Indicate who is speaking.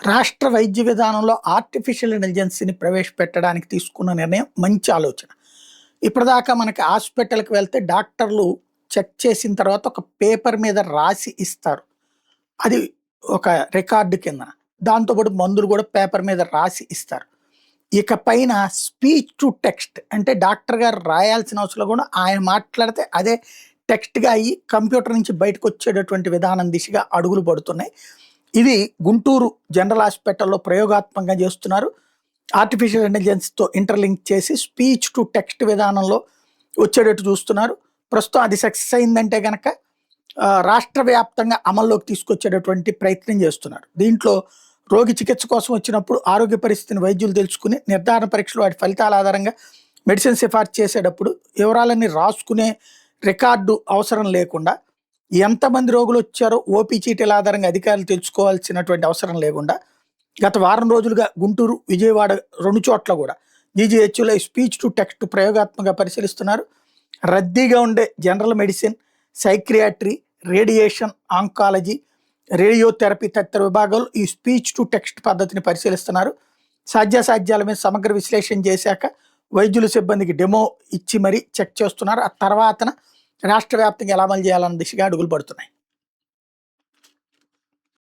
Speaker 1: రాష్ట్ర వైద్య విధానంలో ఆర్టిఫిషియల్ ఇంటెలిజెన్స్‌ని ప్రవేశపెట్టడానికి తీసుకున్న నిర్ణయం మంచి ఆలోచన. ఇప్పటిదాకా మనకి హాస్పిటల్‌కి వెళ్తే డాక్టర్లు చెక్ చేసిన తర్వాత ఒక పేపర్ మీద రాసి ఇస్తారు. అది ఒక రికార్డ్ కిందన. దాంతో పాటు మందులు కూడా పేపర్ మీద రాసి ఇస్తారు. ఇక పైన స్పీచ్ టు టెక్స్ట్ అంటే డాక్టర్ గారు రాయాల్సిన అవసరం కూడా ఆయన మాట్లాడితే అదే టెక్స్ట్‌గా అయ్యి కంప్యూటర్ నుంచి బయటకొచ్చేటటువంటి విధానం దిశగా అడుగులు పడుతున్నాయి. ఇది గుంటూరు జనరల్ హాస్పిటల్‌లో ప్రయోగాత్మకంగా చేస్తున్నారు. ఆర్టిఫిషియల్ ఇంటెలిజెన్స్‌తో ఇంటర్‌లింక్ చేసి స్పీచ్ టు టెక్స్ట్ విధానంలో వచ్చేటట్టు చూస్తున్నారు. ప్రస్తుతం అది సక్సెస్ అయిందంటే గనక రాష్ట్ర వ్యాప్తంగా అమల్లోకి తీసుకొచ్చేటటువంటి ప్రయత్నం చేస్తున్నారు. దీంట్లో రోగి చికిత్స కోసం వచ్చినప్పుడు ఆరోగ్య పరిస్థితిని వైద్యులు తెలుసుకుని నిర్ధారణ పరీక్షలు వాటి ఫలితాల ఆధారంగా మెడిసిన్ సిఫార్సు చేసేటప్పుడు వివరాలన్నీ రాసుకునే రికార్డు అవసరం లేకుండా ఎంతమంది రోగులు వచ్చారో ఓపీ చీటీల ఆధారంగా అధికారులు తెలుసుకోవాల్సినటువంటి అవసరం లేకుండా గత వారం రోజులుగా గుంటూరు, విజయవాడ 2 చోట్ల కూడా జీజీహెచ్లో స్పీచ్ టు టెక్స్ట్ ప్రయోగాత్మకంగా పరిశీలిస్తున్నారు. రద్దీగా ఉండే general medicine, psychiatry, radiation oncology, radiotherapy తదితర విభాగాలు ఈ స్పీచ్ టు టెక్స్ట్ పద్ధతిని పరిశీలిస్తున్నారు. సాధ్యాసాధ్యాల మీద సమగ్ర విశ్లేషణ చేశాక వైద్యుల సిబ్బందికి డెమో ఇచ్చి మరీ చెక్ చేస్తున్నారు. ఆ తర్వాతన రాష్ట్ర వ్యాప్తంగా ఎలా అమలు చేయాలన్న దిశగా అడుగులు పడుతున్నాయి.